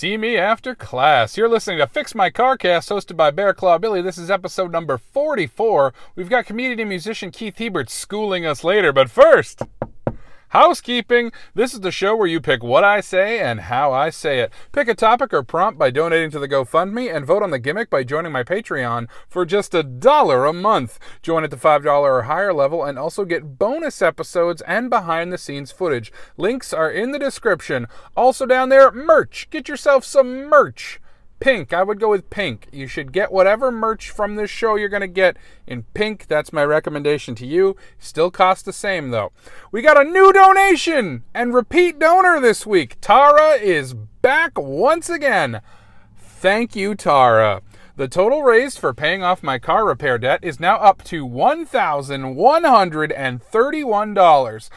See me after class. You're listening to Fix My Carcast, hosted by Bear Claw Billy. This is episode number 44. We've got comedian and musician Keith Hebert schooling us later, but first, housekeeping. This is the show where you pick what I say and how I say it. Pick a topic or prompt by donating to the GoFundMe and vote on the gimmick by joining my Patreon for just $1 a month. Join at the $5 or higher level and also get bonus episodes and behind-the-scenes footage. Links are in the description. Also down there, merch. Get yourself some merch. Pink. I would go with pink. You should get whatever merch from this show you're going to get in pink. That's my recommendation to you. Still costs the same, though. We got a new donation and repeat donor this week. Tara is back once again. Thank you, Tara. The total raised for paying off my car repair debt is now up to $1,131.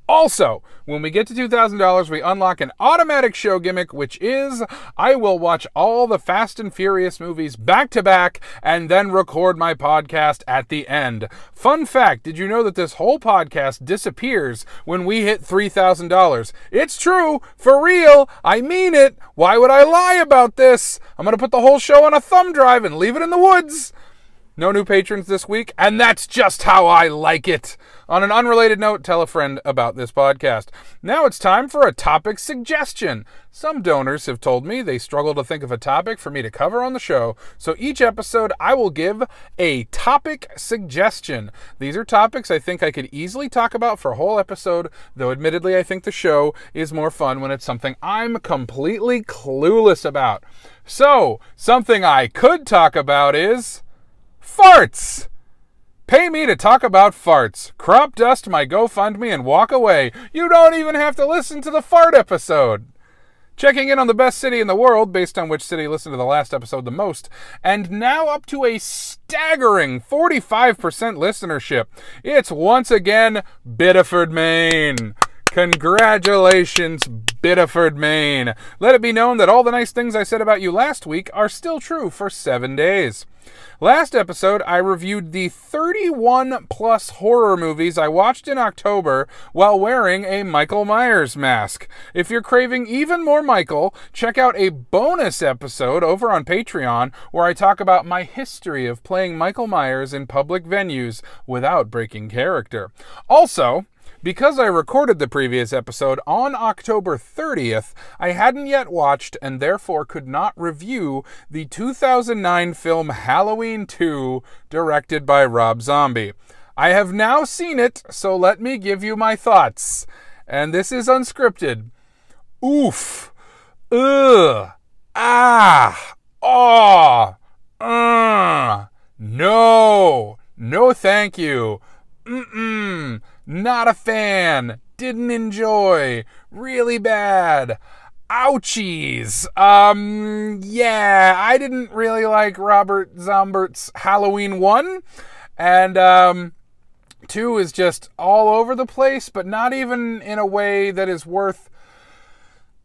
Also, when we get to $2,000, we unlock an automatic show gimmick, which is I will watch all the Fast and Furious movies back to back and then record my podcast at the end. Fun fact, did you know that this whole podcast disappears when we hit $3,000? It's true, for real, I mean it. Why would I lie about this? I'm going to put the whole show on a thumb drive and leave it in the woods. No new patrons this week, and that's just how I like it. On an unrelated note, tell a friend about this podcast. Now it's time for a topic suggestion. Some donors have told me they struggle to think of a topic for me to cover on the show, so each episode I will give a topic suggestion. These are topics I think I could easily talk about for a whole episode, though admittedly I think the show is more fun when it's something I'm completely clueless about. So, something I could talk about is farts! Pay me to talk about farts. Crop dust my GoFundMe and walk away. You don't even have to listen to the fart episode. Checking in on the best city in the world, based on which city listened to the last episode the most, and now up to a staggering 45% listenership. It's once again Biddeford, Maine. Congratulations, Biddeford, Maine. Let it be known that all the nice things I said about you last week are still true for 7 days. Last episode, I reviewed the 31-plus horror movies I watched in October while wearing a Michael Myers mask. If you're craving even more Michael, check out a bonus episode over on Patreon where I talk about my history of playing Michael Myers in public venues without breaking character. Also, because I recorded the previous episode on October 30th, I hadn't yet watched and therefore could not review the 2009 film Halloween 2, directed by Rob Zombie. I have now seen it, so let me give you my thoughts. And this is unscripted. Oof. Ugh. Ah. Aw. No. No thank you. Not a fan. Didn't enjoy. Really bad. Ouchies. Yeah, I didn't really like Robert Zombert's Halloween 1. And 2 is just all over the place, but not even in a way that is worth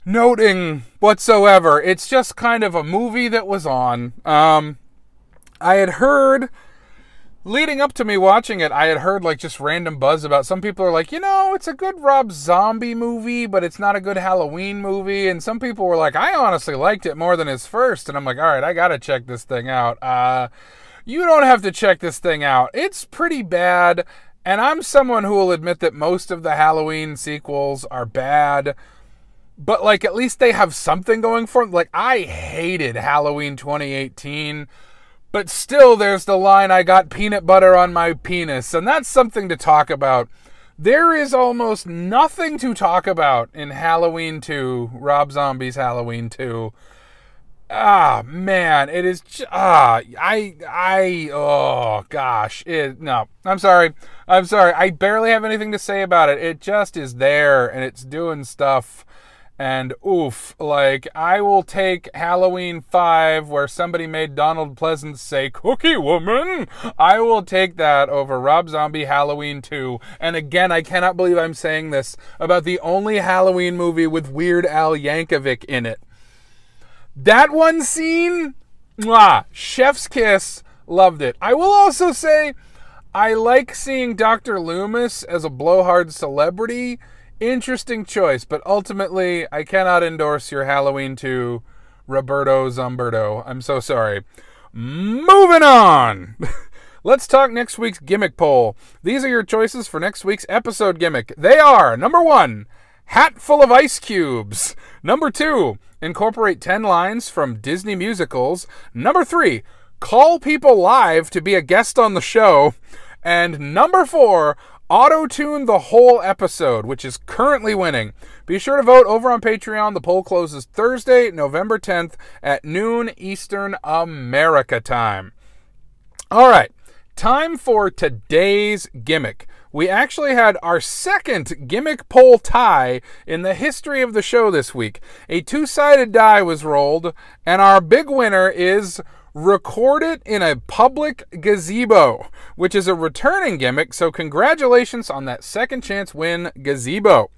noting whatsoever. It's just kind of a movie that was on. I had heard... Leading up to me watching it, I had heard like just random buzz about some people are like, you know, it's a good Rob Zombie movie, but it's not a good Halloween movie. And some people were like, I honestly liked it more than his first. And I'm like, all right, I got to check this thing out. You don't have to check this thing out. It's pretty bad. And I'm someone who will admit that most of the Halloween sequels are bad. But like, at least they have something going for them. Like, I hated Halloween 2018. But still, there's the line, I got peanut butter on my penis. And that's something to talk about. There is almost nothing to talk about in Halloween 2, Rob Zombie's Halloween 2. Ah, man, it is, oh, gosh. No, I'm sorry. I barely have anything to say about it. It just is there, and it's doing stuff. And oof, like, I will take Halloween 5 where somebody made Donald Pleasance say, Cookie Woman. I will take that over Rob Zombie Halloween 2. And again, I cannot believe I'm saying this about the only Halloween movie with Weird Al Yankovic in it. That one scene, mwah, chef's kiss, loved it. I will also say, I like seeing Dr. Loomis as a blowhard celebrity. Interesting choice, but ultimately, I cannot endorse your Halloween 2 Roberto Zumberto. I'm so sorry. Moving on. Let's talk next week's gimmick poll. These are your choices for next week's episode gimmick. They are, number 1, hat full of ice cubes. Number 2, incorporate 10 lines from Disney musicals. Number 3, call people live to be a guest on the show. And number 4, auto-tune the whole episode, which is currently winning. Be sure to vote over on Patreon. The poll closes Thursday, November 10th at noon Eastern America time. All right, time for today's gimmick. We actually had our second gimmick poll tie in the history of the show this week. A two-sided die was rolled, and our big winner is record it in a public gazebo, which is a returning gimmick, so congratulations on that second chance win, Gazebo.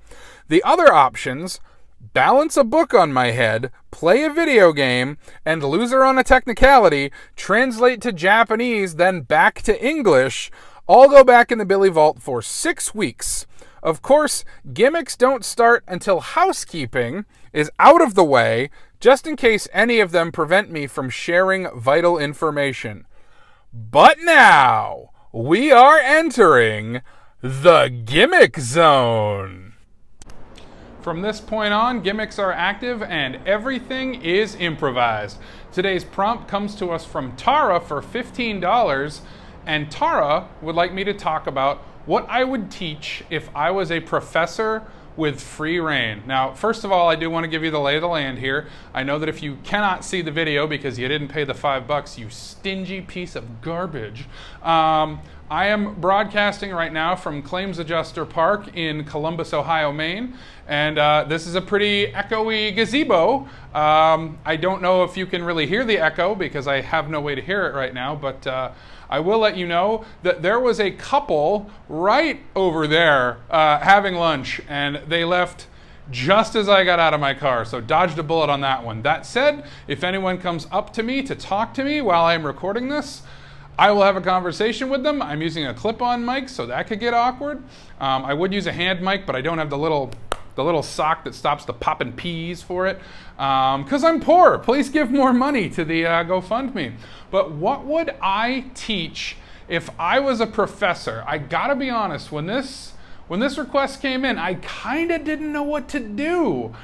The other options, balance a book on my head, play a video game, and loser on a technicality, translate to Japanese, then back to English, all go back in the Billy Vault for 6 weeks. Of course, gimmicks don't start until housekeeping is out of the way, just in case any of them prevent me from sharing vital information. But now, we are entering the Gimmick Zone. From this point on, gimmicks are active and everything is improvised. Today's prompt comes to us from Tara for $15, and Tara would like me to talk about what I would teach if I was a professor with free reign. Now, first of all, I do want to give you the lay of the land here. I know that if you cannot see the video because you didn't pay the $5, you stingy piece of garbage. I am broadcasting right now from Claims Adjuster Park in Columbus, Ohio, Maine, and this is a pretty echoey gazebo. I don't know if you can really hear the echo because I have no way to hear it right now, but I will let you know that there was a couple right over there having lunch, and they left just as I got out of my car, so dodged a bullet on that one. That said, if anyone comes up to me to talk to me while I'm recording this, I will have a conversation with them. I'm using a clip-on mic, so that could get awkward. I would use a hand mic, but I don't have the little sock that stops the popping peas for it, because I'm poor. Please give more money to the GoFundMe. But what would I teach if I was a professor? I gotta be honest, when this request came in, I kinda didn't know what to do,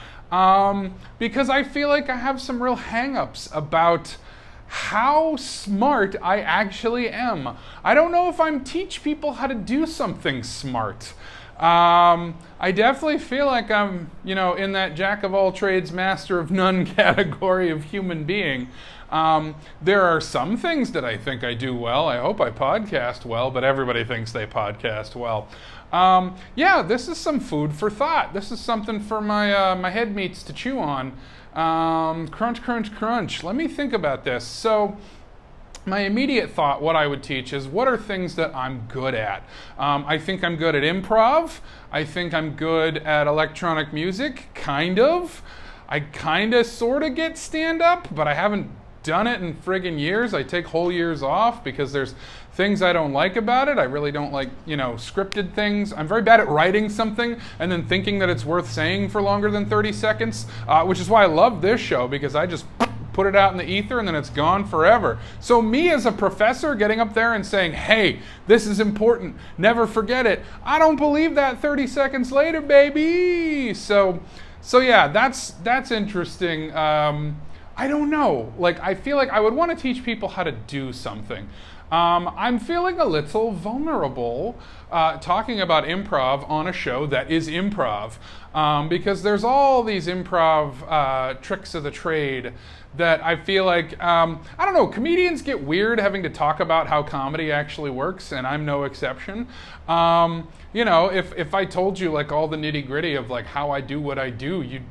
because I feel like I have some real hang-ups about how smart I actually am. I don't know if I'm teach people how to do something smart. I definitely feel like I'm, in that jack of all trades, master of none category of human being. There are some things that I think I do well. I hope I podcast well, but everybody thinks they podcast well. Yeah, this is some food for thought. This is something for my head meats to chew on. Crunch, crunch, crunch. Let me think about this. So, my immediate thought, what I would teach is, what are things that I'm good at? I think I'm good at improv. I think I'm good at electronic music, kind of. I kind of sort of get stand-up, but I haven't done it in friggin' years. I take whole years off because there's things I don't like about it. I really don't like, scripted things. I'm very bad at writing something and then thinking that it's worth saying for longer than 30 seconds, which is why I love this show, because I just put it out in the ether and then it's gone forever. So me as a professor getting up there and saying, hey, this is important, never forget it, I don't believe that 30 seconds later, baby. So yeah, that's interesting. I don't know. I feel like I would want to teach people how to do something. I'm feeling a little vulnerable talking about improv on a show that is improv, because there's all these improv tricks of the trade that I feel like, I don't know, comedians get weird having to talk about how comedy actually works, and I'm no exception. If I told you all the nitty gritty of how I do what I do, you'd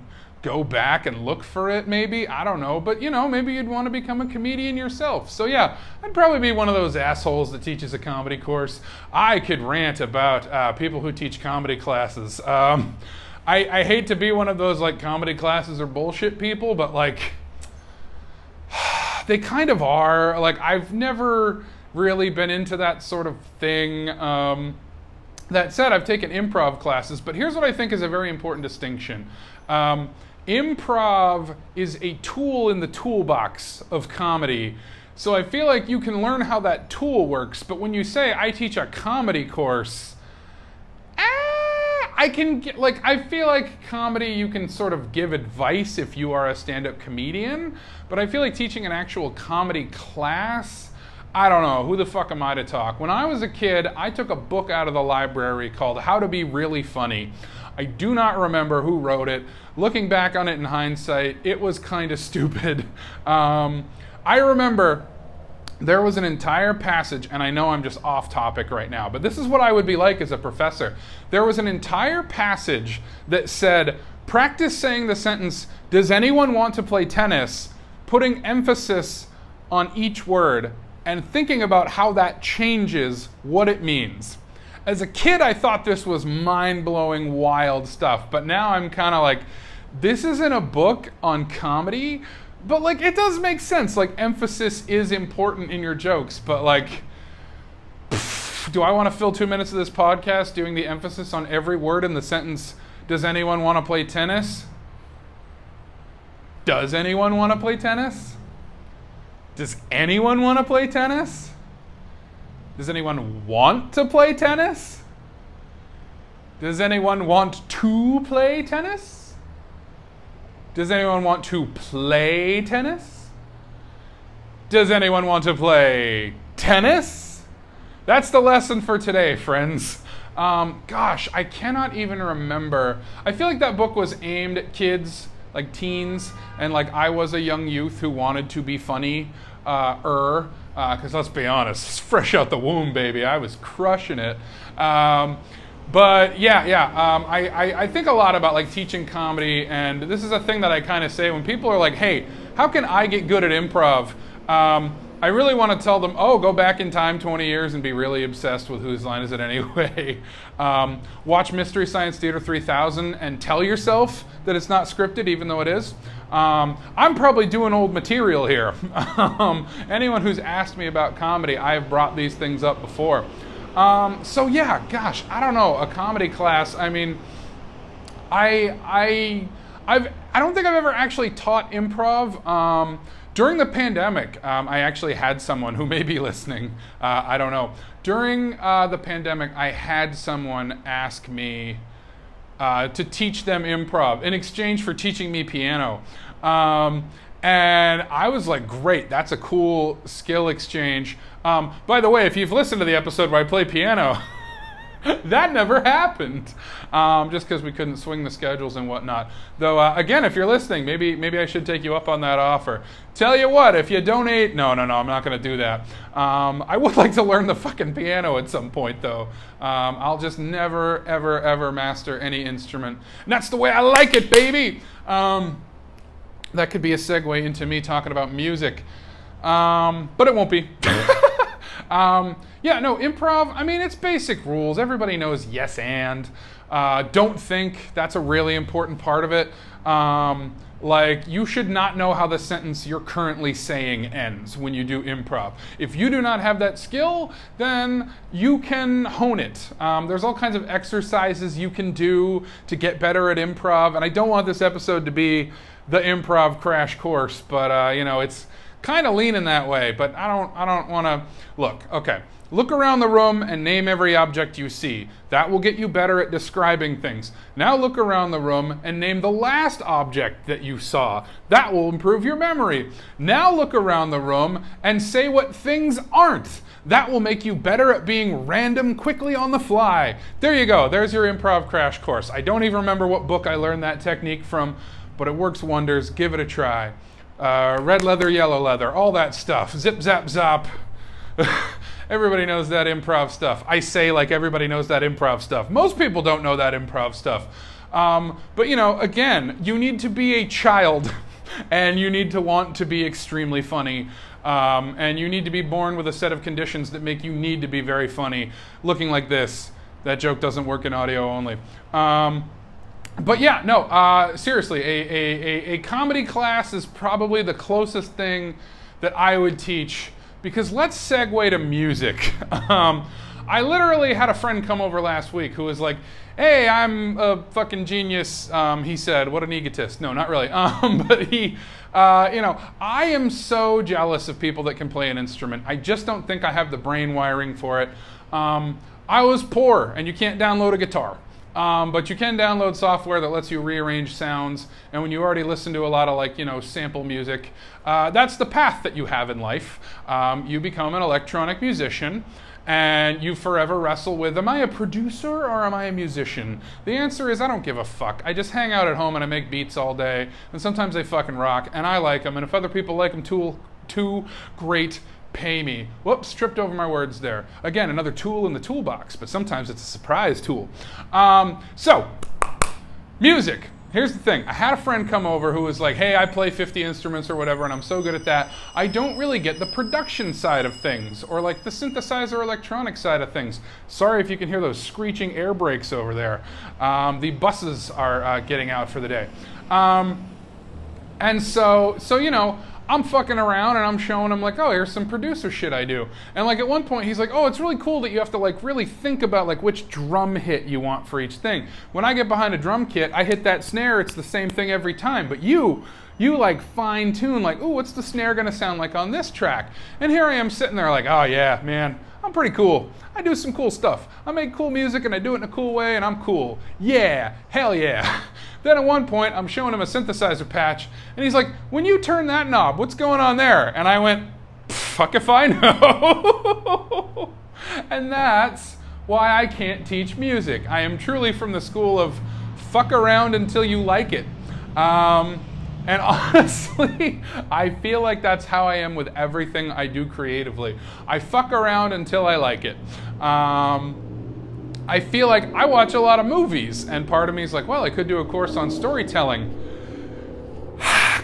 go back and look for it, maybe. I don't know, but maybe you'd want to become a comedian yourself. So yeah, I'd probably be one of those assholes that teaches a comedy course. I could rant about people who teach comedy classes. I hate to be one of those comedy classes are bullshit people, but they kind of are. I've never really been into that sort of thing. That said, I've taken improv classes, but here's what I think is a very important distinction. improv is a tool in the toolbox of comedy. So I feel like you can learn how that tool works, but when you say I teach a comedy course, I feel like comedy, you can sort of give advice if you are a stand-up comedian, but I feel like teaching an actual comedy class, I don't know, who the fuck am I to talk? When I was a kid, I took a book out of the library called How to Be Really Funny. I do not remember who wrote it. Looking back on it in hindsight, it was kind of stupid. I remember there was an entire passage, and I know I'm just off topic right now, but this is what I would be like as a professor. There was an entire passage that said, practice saying the sentence, does anyone want to play tennis? Putting emphasis on each word and thinking about how that changes what it means. As a kid, I thought this was mind-blowing, wild stuff, but now I'm kind of like, this isn't a book on comedy, but like it does make sense. Like emphasis is important in your jokes, but like, do I want to fill 2 minutes of this podcast doing the emphasis on every word in the sentence, does anyone want to play tennis? Does anyone want to play tennis? Does anyone want to play tennis? Does anyone want to play tennis? Does anyone want to play tennis? Does anyone want to play tennis? Does anyone want to play tennis? That's the lesson for today, friends. Gosh, I cannot even remember. I feel like that book was aimed at kids, like teens, and like I was a young youth who wanted to be funny, because let's be honest, fresh out the womb, baby, I was crushing it. But I think a lot about like teaching comedy, and this is a thing that I kind of say when people are like, hey, how can I get good at improv? I really want to tell them, oh, go back in time 20 years and be really obsessed with Whose Line Is It Anyway? Watch Mystery Science Theater 3000 and tell yourself that it's not scripted, even though it is. I'm probably doing old material here. Anyone who's asked me about comedy, I have brought these things up before. So yeah, gosh, I don't know, a comedy class. I mean, I don't think I've ever actually taught improv. During the pandemic, I actually had someone who may be listening. I don't know. During the pandemic, I had someone ask me to teach them improv in exchange for teaching me piano. And I was like, great, that's a cool skill exchange. By the way, if you've listened to the episode where I play piano, that never happened, just because we couldn't swing the schedules and whatnot. Though, again, if you're listening, maybe I should take you up on that offer. Tell you what, if you donate, no, I'm not going to do that. I would like to learn the fucking piano at some point, though. I'll just never, ever, ever master any instrument. And that's the way I like it, baby! That could be a segue into me talking about music, but it won't be. Yeah, no, improv, I mean, it's basic rules. Everybody knows yes and. Don't think, that's a really important part of it. Like, you should not know how the sentence you're currently saying ends when you do improv. If you do not have that skill, then you can hone it. There's all kinds of exercises you can do to get better at improv, and I don't want this episode to be the improv crash course, but you know, it's kind of leaning that way, but I don't want to. Look around the room and name every object you see. That will get you better at describing things. Now look around the room and name the last object that you saw. That will improve your memory. Now look around the room and say what things aren't. That will make you better at being random quickly on the fly. There you go. There's your improv crash course. I don't even remember what book I learned that technique from, but it works wonders. Give it a try. Red leather, yellow leather, all that stuff. Zip, zap, zop. Everybody knows that improv stuff. I say like everybody knows that improv stuff. Most people don't know that improv stuff. But you know, again, you need to be a child and you need to want to be extremely funny. And you need to be born with a set of conditions that make you need to be very funny. Looking like this. That joke doesn't work in audio only. But yeah, no, seriously, a comedy class is probably the closest thing that I would teach, because let's segue to music. I literally had a friend come over last week who was like, hey, I'm a fucking genius, he said. What an egotist. No, not really. But he, I am so jealous of people that can play an instrument. I just don't think I have the brain wiring for it. I was poor, and you can't download a guitar. But you can download software that lets you rearrange sounds, and when you already listen to a lot of sample music, that's the path that you have in life. You become an electronic musician, and you forever wrestle with, am I a producer or am I a musician? The answer is I don't give a fuck. I just hang out at home and I make beats all day, and sometimes they fucking rock, and I like them, and if other people like them too, great. Pay me. Whoops, tripped over my words there. Again, another tool in the toolbox, but sometimes it's a surprise tool. So, music. Here's the thing. I had a friend come over who was like, hey, I play 50 instruments or whatever, and I'm so good at that. I don't really get the production side of things, or like the synthesizer electronic side of things. Sorry if you can hear those screeching air brakes over there. The buses are getting out for the day. And so I'm fucking around and I'm showing him like, oh, here's some producer shit I do. And like at one point he's like, oh, it's really cool that you have to like really think about like which drum hit you want for each thing. When I get behind a drum kit, I hit that snare, it's the same thing every time. But you like fine tune like, ooh, what's the snare gonna sound like on this track? And here I am sitting there like, oh yeah, man, I'm pretty cool. I do some cool stuff. I make cool music and I do it in a cool way and I'm cool. Yeah, hell yeah. Then at one point, I'm showing him a synthesizer patch, and he's like, when you turn that knob, what's going on there? And I went, fuck if I know. And that's why I can't teach music. I am truly from the school of fuck around until you like it. And honestly, I feel like that's how I am with everything I do creatively. I fuck around until I like it. I feel like I watch a lot of movies, and part of me is like, well, I could do a course on storytelling.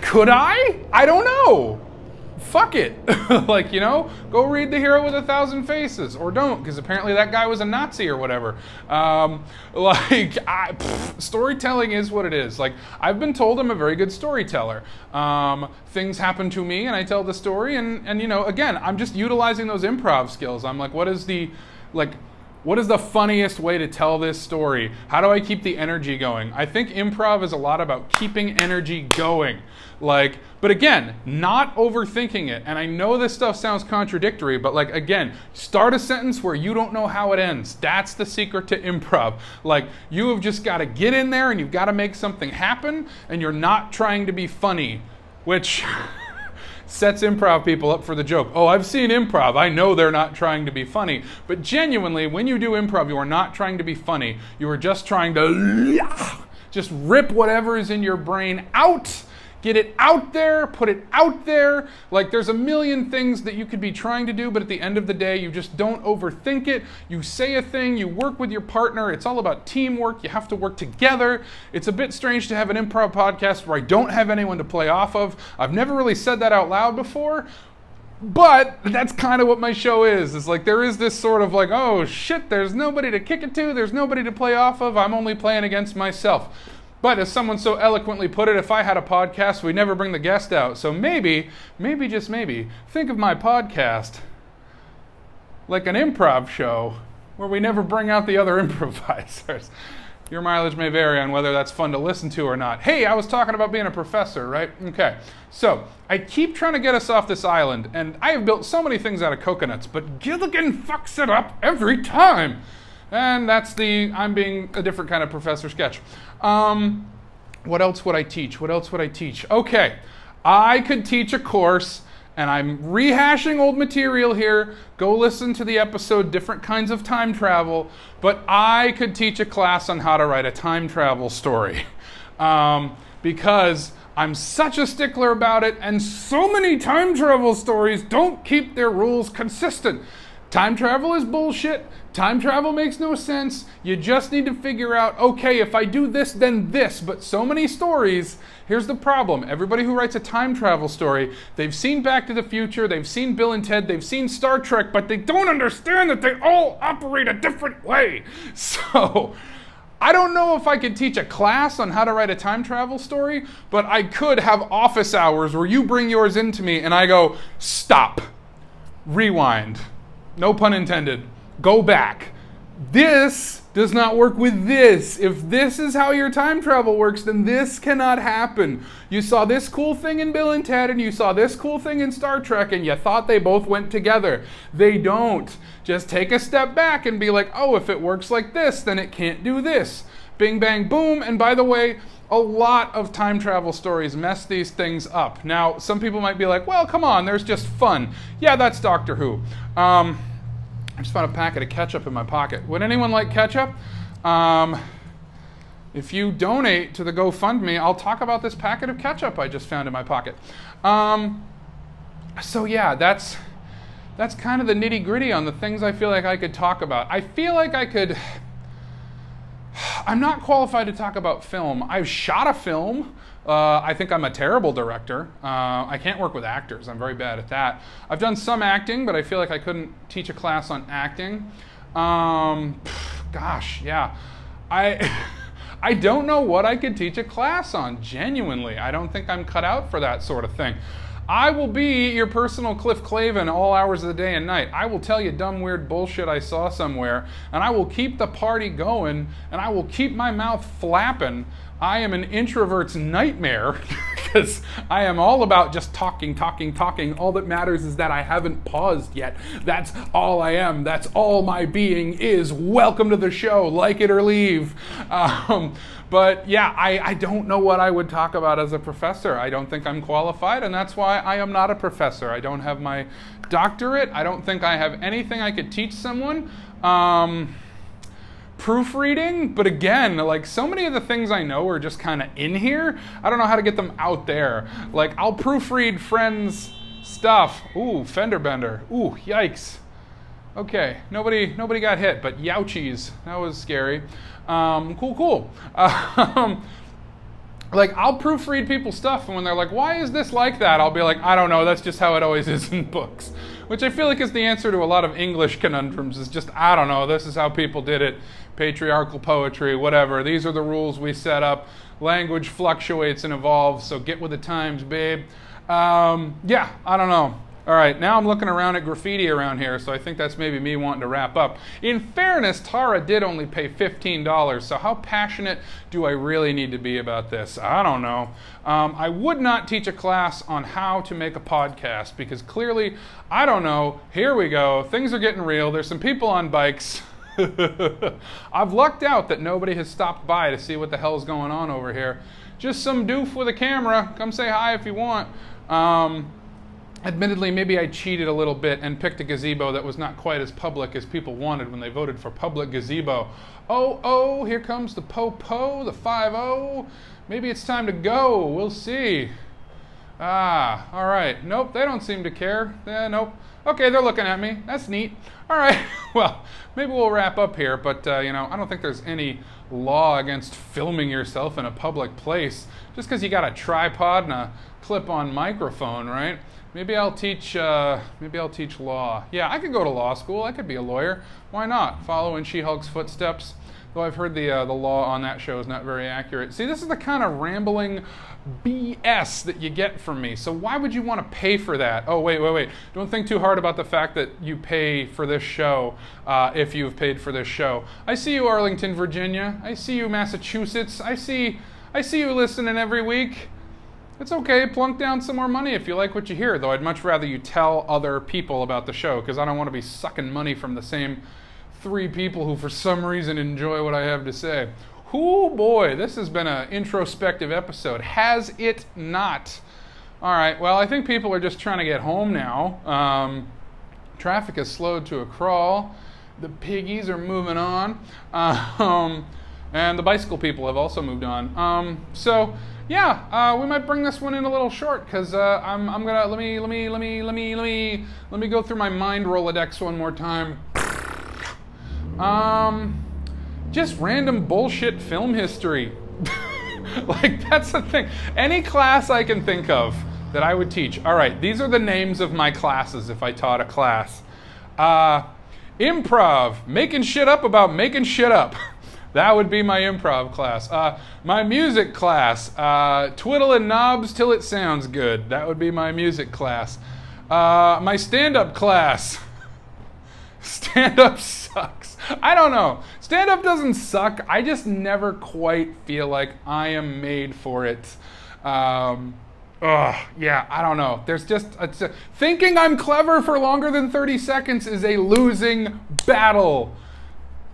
Could I? I don't know. Fuck it. Like, go read The Hero with a Thousand Faces, or don't, because apparently that guy was a Nazi or whatever. Storytelling is what it is. Like, I've been told I'm a very good storyteller. Things happen to me, and I tell the story, and again, I'm just utilizing those improv skills. I'm like, what is the funniest way to tell this story? How do I keep the energy going? I think improv is a lot about keeping energy going. But again, not overthinking it. And I know this stuff sounds contradictory, but again, start a sentence where you don't know how it ends. That's the secret to improv. You have just got to get in there and you've got to make something happen, and you're not trying to be funny, which sets improv people up for the joke. Oh, I've seen improv. I know they're not trying to be funny. But genuinely, when you do improv, you are not trying to be funny. You are just trying to just rip whatever is in your brain out. Get it out there, put it out there. There's a million things that you could be trying to do, but at the end of the day, you just don't overthink it. You say a thing, you work with your partner. It's all about teamwork. You have to work together. It's a bit strange to have an improv podcast where I don't have anyone to play off of. I've never really said that out loud before, but that's kind of what my show is. It's there is this sort of oh shit, there's nobody to kick it to. There's nobody to play off of. I'm only playing against myself. But as someone so eloquently put it, if I had a podcast, we'd never bring the guest out. So maybe, just maybe, think of my podcast like an improv show where we never bring out the other improvisers. Your mileage may vary on whether that's fun to listen to or not. Hey, I was talking about being a professor, right? Okay. So, I keep trying to get us off this island, and I have built so many things out of coconuts, but Gilligan fucks it up every time. And that's the I'm being a different kind of professor sketch. What else would I teach? Okay, I could teach a course, and I'm rehashing old material here. Go listen to the episode, Different Kinds of Time Travel. But I could teach a class on how to write a time travel story. Because I'm such a stickler about it, and so many time travel stories don't keep their rules consistent. Time travel is bullshit. Time travel makes no sense. You just need to figure out, okay, if I do this, then this. But so many stories, here's the problem. Everybody who writes a time travel story, they've seen Back to the Future, they've seen Bill and Ted, they've seen Star Trek, but they don't understand that they all operate a different way. So, I don't know if I could teach a class on how to write a time travel story, but I could have office hours where you bring yours into me and I go, stop, rewind. No pun intended. go back. This does not work with this. If this is how your time travel works, then this cannot happen. You saw this cool thing in Bill and Ted, and you saw this cool thing in Star Trek, and you thought they both went together. They don't. Just take a step back and be like, oh, if it works like this, then it can't do this. Bing, bang, boom. And by the way, a lot of time travel stories mess these things up. Now, some people might be like, well, come on, there's just fun. Yeah, that's Doctor Who. I just found a packet of ketchup in my pocket. Would anyone like ketchup? If you donate to the GoFundMe, I'll talk about this packet of ketchup I just found in my pocket. So yeah, that's kind of the nitty-gritty on the things I feel like I could talk about. I feel like I could... I'm not qualified to talk about film. I've shot a film. I think I'm a terrible director. I can't work with actors. I'm very bad at that. I've done some acting, but I feel like I couldn't teach a class on acting. Gosh, yeah. I don't know what I could teach a class on, genuinely. I don't think I'm cut out for that sort of thing. I will be your personal Cliff Clavin all hours of the day and night. I will tell you dumb, weird bullshit I saw somewhere, and I will keep the party going, and I will keep my mouth flapping. I am an introvert's nightmare because I am all about just talking, talking, talking. All that matters is that I haven't paused yet. That's all I am. That's all my being is. Welcome to the show. Like it or leave. But yeah, I don't know what I would talk about as a professor. I don't think I'm qualified, and that's why I am not a professor. I don't have my doctorate. I don't think I have anything I could teach someone. Proofreading, but again, like so many of the things I know are just kind of in here. I don't know how to get them out there. Like I'll proofread friends' stuff. Ooh, fender bender. Ooh, yikes. Okay, nobody got hit, but youchies. That was scary. Cool. Like I'll proofread people's stuff, and when they're like, why is this like that? I'll be like, I don't know, that's just how it always is in books. Which I feel like is the answer to a lot of English conundrums, is just, I don't know, this is how people did it. Patriarchal poetry, whatever. These are the rules we set up. Language fluctuates and evolves, so get with the times, babe. Yeah, I don't know. All right, now I'm looking around at graffiti around here, so I think that's maybe me wanting to wrap up. In fairness, Tara did only pay $15, so how passionate do I really need to be about this? I don't know. I would not teach a class on how to make a podcast, because clearly, I don't know. Here we go. Things are getting real. There's some people on bikes. I've lucked out that nobody has stopped by to see what the hell's going on over here. Just some doof with a camera. Come say hi if you want. Admittedly, maybe I cheated a little bit and picked a gazebo that was not quite as public as people wanted when they voted for public gazebo. Oh, here comes the po-po, the 5-0. Maybe it's time to go. We'll see. Ah, all right. Nope, they don't seem to care. Nope. Okay, they're looking at me. That's neat. All right. Well, maybe we'll wrap up here, but, you know, I don't think there's any law against filming yourself in a public place just because you got a tripod and a clip-on microphone, right? Maybe I'll teach law. Yeah, I could go to law school. I could be a lawyer. Why not? Follow in She-Hulk's footsteps. Though I've heard the law on that show is not very accurate. See, this is the kind of rambling BS that you get from me. So why would you want to pay for that? Oh, wait. Don't think too hard about the fact that you pay for this show if you've paid for this show. I see you, Arlington, Virginia. I see you, Massachusetts. I see you listening every week. It's okay, plunk down some more money if you like what you hear, though I'd much rather you tell other people about the show, because I don't want to be sucking money from the same 3 people who for some reason enjoy what I have to say. Ooh boy, this has been an introspective episode, has it not? All right, well, I think people are just trying to get home now. Traffic has slowed to a crawl. The piggies are moving on. And the bicycle people have also moved on. So yeah, we might bring this one in a little short because I'm gonna let me go through my mind Rolodex one more time. Just random bullshit film history. Like that's the thing. Any class I can think of that I would teach. All right, these are the names of my classes if I taught a class. Improv, making shit up about making shit up. That would be my improv class. My music class, twiddling knobs till it sounds good. That would be my music class. My stand-up class. Stand-up sucks. I don't know. Stand-up doesn't suck. I just never quite feel like I am made for it. Yeah, I don't know. There's just thinking I'm clever for longer than 30 seconds is a losing battle.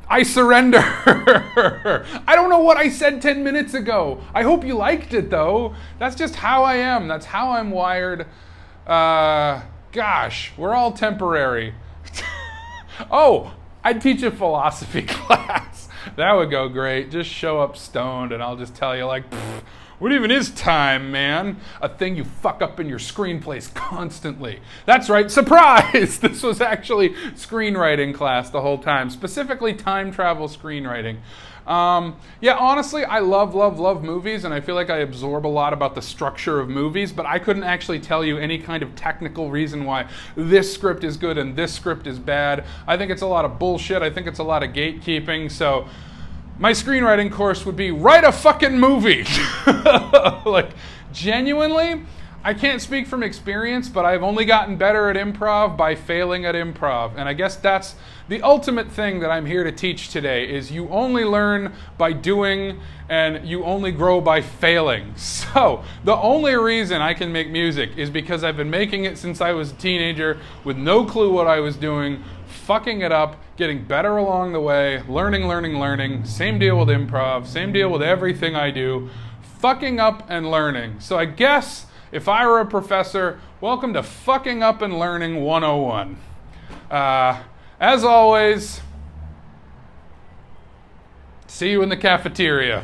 I surrender. I don't know what I said 10 minutes ago. I hope you liked it, though. That's just how I am. That's how I'm wired. Gosh, we're all temporary. Oh, I'd teach a philosophy class. That would go great. Just show up stoned and I'll just tell you, like, what even is time, man? A thing you fuck up in your screenplays constantly. That's right, surprise! This was actually screenwriting class the whole time, specifically time travel screenwriting. Yeah, honestly, I love movies, and I feel like I absorb a lot about the structure of movies, but I couldn't actually tell you any kind of technical reason why this script is good and this script is bad. I think it's a lot of bullshit. I think it's a lot of gatekeeping, so my screenwriting course would be write a fucking movie. Like, genuinely, I can't speak from experience, but I've only gotten better at improv by failing at improv. And I guess that's the ultimate thing that I'm here to teach today, is you only learn by doing and you only grow by failing. So the only reason I can make music is because I've been making it since I was a teenager with no clue what I was doing, fucking it up, getting better along the way, learning. Same deal with improv, same deal with everything I do, fucking up and learning. So I guess if I were a professor, welcome to Fucking Up and Learning 101. As always, see you in the cafeteria.